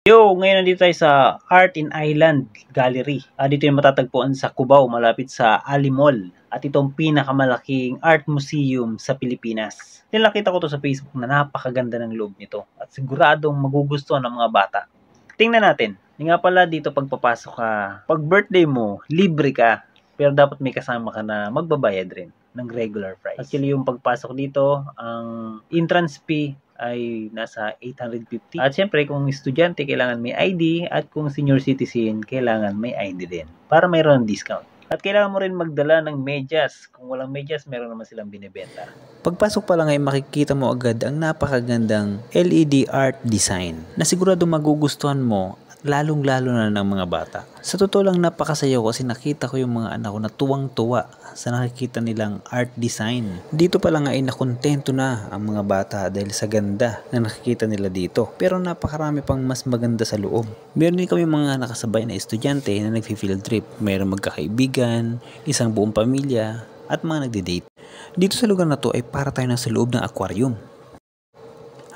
Yo, ngayon nandito tayo sa Art in Island Gallery. Dito yung matatagpuan sa Cubao, malapit sa Ali Mall. At itong pinakamalaking art museum sa Pilipinas. Nakita ko to sa Facebook na napakaganda ng loob nito. At siguradong magugustuhan ng mga bata. Tingnan natin. Nga pala dito pagpapasok ka, pag birthday mo, libre ka. Pero dapat may kasama ka na magbabayad rin ng regular price. Actually, yung pagpasok dito, ang entrance fee ay nasa 850. At syempre, kung estudyante, kailangan may ID. At kung senior citizen, kailangan may ID din. Para mayroon ng discount. At kailangan mo rin magdala ng medyas. Kung walang medyas, meron naman silang binibenta. Pagpasok pa lang ay makikita mo agad ang napakagandang LED art design na sigurado magugustuhan mo, lalong-lalo na ng mga bata. Sa totoo lang napakasaya ko kasi nakita ko yung mga anak ko na tuwang-tuwa sa nakikita nilang art design. Dito pa lang ay nakontento na ang mga bata dahil sa ganda na nakikita nila dito. Pero napakarami pang mas maganda sa loob. Meron din kami mga nakasabay na estudyante na nag-field trip. Mayroong magkakaibigan, isang buong pamilya, at mga nagde-date. Dito sa lugar na to ay para tayo na sa loob ng aquarium.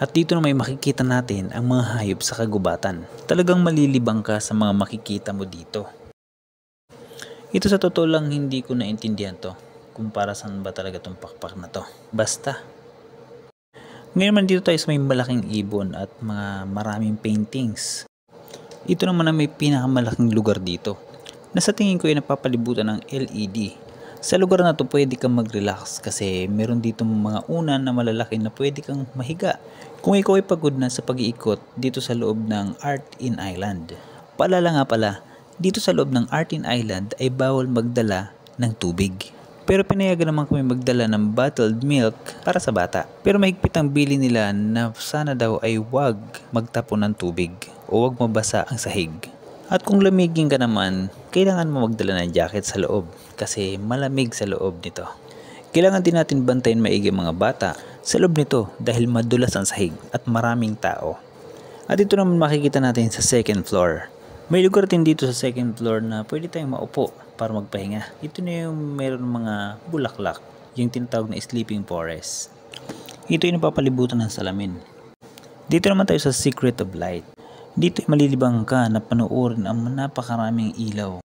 At dito na may makikita natin ang mga hayop sa kagubatan. Talagang malilibang ka sa mga makikita mo dito. Ito sa totoo lang hindi ko naintindihan to. Kung para saan ba talaga tong pakpak na to. Basta. Ngayon man dito tayo sa may malaking ibon at mga maraming paintings. Ito naman ang may pinakamalaking lugar dito. Na sa tingin ko ay napapalibutan ng LED. Sa lugar na to pwede kang mag-relax kasi meron dito mga unan na malalaki na pwede kang mahiga. Kung ikaw ay pagod na sa pag-iikot dito sa loob ng Art in Island. Paalala nga pala, dito sa loob ng Art in Island ay bawal magdala ng tubig. Pero pinayagan naman kami magdala ng bottled milk para sa bata. Pero mahigpit ang bili nila na sana daw ay wag magtapon ng tubig o wag mabasa ang sahig. At kung lamigin ka naman, kailangan mo magdala ng jacket sa loob kasi malamig sa loob nito. Kailangan din natin bantayan maigi mga bata sa loob nito dahil madulas ang sahig at maraming tao. At ito naman makikita natin sa second floor. May lugar din dito sa second floor na pwede tayong maupo para magpahinga. Ito na yung mayroon mga bulaklak, yung tinatawag na sleeping forest. Ito yung napapalibutan ng salamin. Dito naman tayo sa Secret of Light. Dito ay malilibang ka na panoorin ang napakaraming ilaw.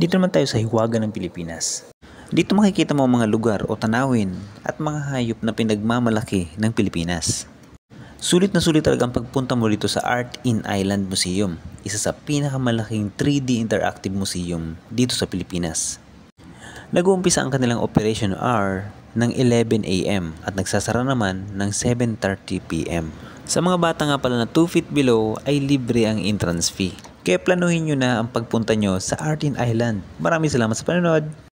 Dito naman tayo sa Hiwaga ng Pilipinas. Dito makikita mo mga lugar o tanawin at mga hayop na pinagmamalaki ng Pilipinas. Sulit na sulit talaga ang pagpunta mo dito sa Art in Island Museum, isa sa pinakamalaking 3D interactive museum dito sa Pilipinas. Nag-uumpisa ang kanilang operation hour ng 11 AM at nagsasara naman ng 7:30 PM. Sa mga bata nga pala na 2 feet below ay libre ang entrance fee. Kaya planuhin nyo na ang pagpunta nyo sa Art in Island. Maraming salamat sa panonood!